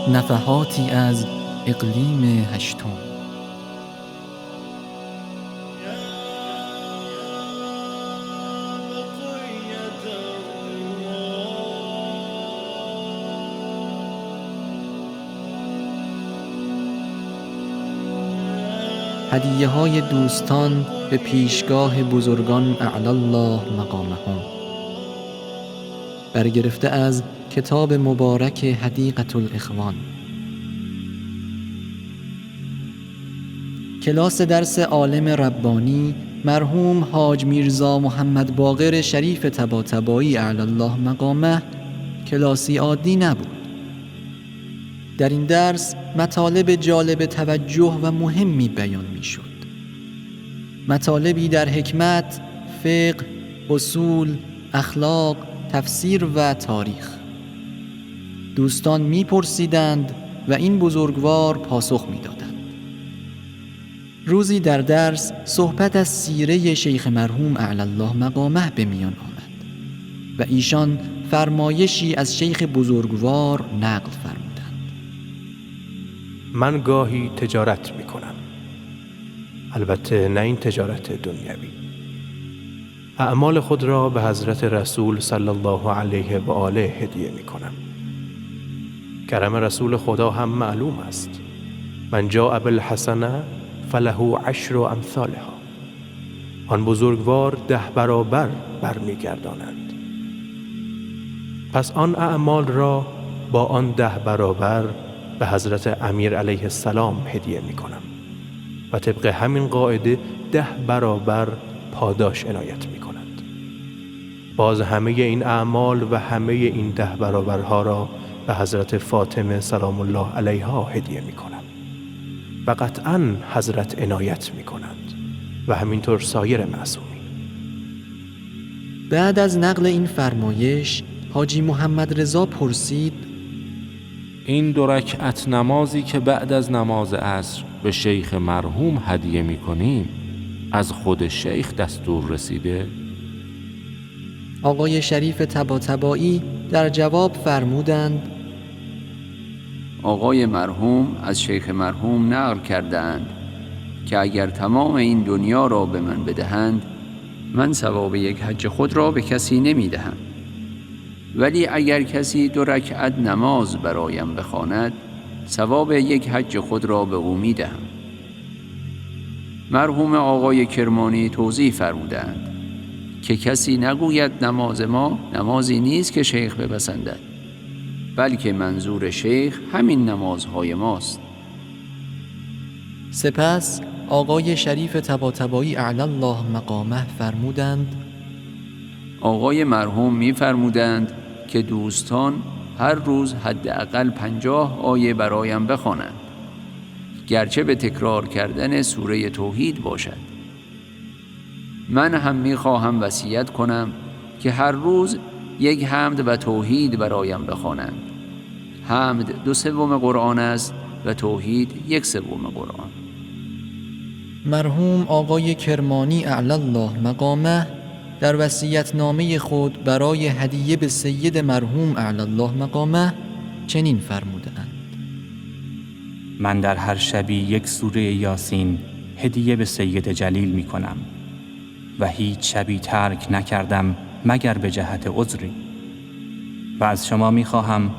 نفحاتی از اقلیم هشتم. هدیه های دوستان به پیشگاه بزرگان اعلی الله مقامهم، برگرفته از کتاب مبارک حدیقة الاخوان. کلاس درس عالم ربانی مرحوم حاج میرزا محمد باقر شریف طباطبایی اعلی الله مقامه کلاسی عادی نبود. در این درس مطالب جالب توجه و مهمی بیان می شد. مطالبی در حکمت، فقه، اصول، اخلاق، تفسیر و تاریخ. دوستان می پرسیدند و این بزرگوار پاسخ می دادند. روزی در درس صحبت از سیره شیخ مرحوم اعلی الله مقامه به میان آمد و ایشان فرمایشی از شیخ بزرگوار نقل فرمودند. من گاهی تجارت می کنم، البته نه این تجارت دنیوی. اعمال خود را به حضرت رسول صلی الله علیه و آله هدیه می کنم. کرم رسول خدا هم معلوم است. من جاء بالحسنه فله 10 امثالها. آن بزرگوار 10 برابر برمیگردانند. پس آن اعمال را با آن 10 برابر به حضرت امیر علیه السلام هدیه می کنم و طبق همین قاعده 10 برابر پاداش عنایت می کنند. باز همه این اعمال و همه این 10 برابرها را به حضرت فاطمه سلام الله علیها هدیه می کنم و قطعاً حضرت عنایت می کنند و همینطور سایر معصومین. بعد از نقل این فرمایش حاجی محمد رضا پرسید: این 2 رکعت نمازی که بعد از نماز عصر به شیخ مرحوم هدیه می کنیم از خود شیخ دستور رسیده؟ آقای شریف طباطبایی در جواب فرمودند: آقای مرحوم از شیخ مرحوم نقل کردند که اگر تمام این دنیا را به من بدهند، من ثواب یک حج خود را به کسی نمی دهم، ولی اگر کسی 2 رکعت نماز برایم بخواند، ثواب یک حج خود را به او می دهم. مرحوم آقای کرمانی توضیح فرمودند که کسی نگوید نماز ما نمازی نیست که شیخ بپسندد، بلکه منظور شیخ همین نمازهای ماست. سپس آقای شریف طباطبایی اعلی الله مقامه فرمودند: آقای مرحوم می فرمودند که دوستان هر روز حداقل 50 آیه برایم بخوانند، گرچه به تکرار کردن سوره توحید باشد. من هم می خواهم وصیت کنم که هر روز 1 حمد و توحید برایم بخوانند. حمد 2/3 قرآن است و توحید 1/3 قرآن. مرحوم آقای کرمانی اعلی الله مقامه در وصیت‌نامه خود برای هدیه به سید مرحوم اعلی الله مقامه چنین فرمودند: من در هر شبی 1 سوره یاسین هدیه به سید جلیل می کنم و هیچ شبی ترک نکردم مگر به جهت عذری. و از شما می خواهم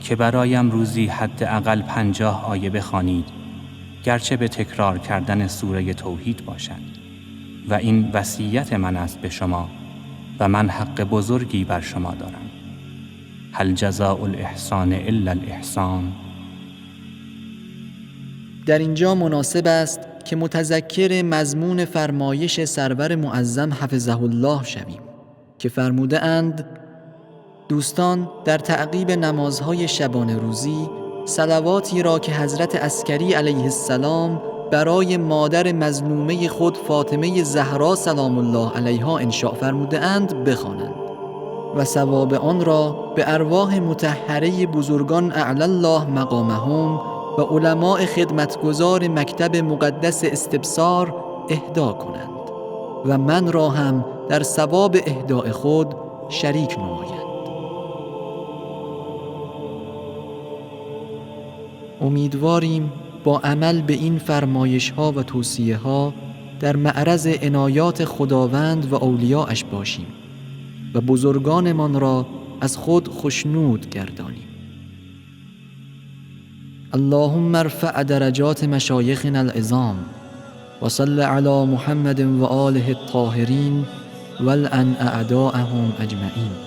که برایم روزی حداقل 50 آیه بخوانید، گرچه به تکرار کردن سوره توحید باشد. و این وصیت من است به شما و من حق بزرگی بر شما دارم. هل جزاء الاحسان الا الاحسان؟ در اینجا مناسب است که متذکر مضمون فرمایش سرور معظم حفظه الله شویم که فرموده اند: دوستان در تعقیب نمازهای شبانه روزی صلواتی را که حضرت عسکری علیه السلام برای مادر مظلومه خود فاطمه زهرا سلام الله علیها انشاء فرموده اند بخوانند و ثواب آن را به ارواح مطهره بزرگان اعلی الله مقامهم و علماء خدمتگزار مکتب مقدس استبصار اهدا کنند و من را هم در ثواب اهداء خود شریک نمایند. امیدواریم با عمل به این فرمایش ها و توصیه ها در معرض عنایات خداوند و اولیاءش باشیم و بزرگانمان را از خود خشنود گردانیم. اللهم ارفع درجات مشایخنا العظام و صل علی محمد و آله الطاهرین والعن اعداءهم اجمعین.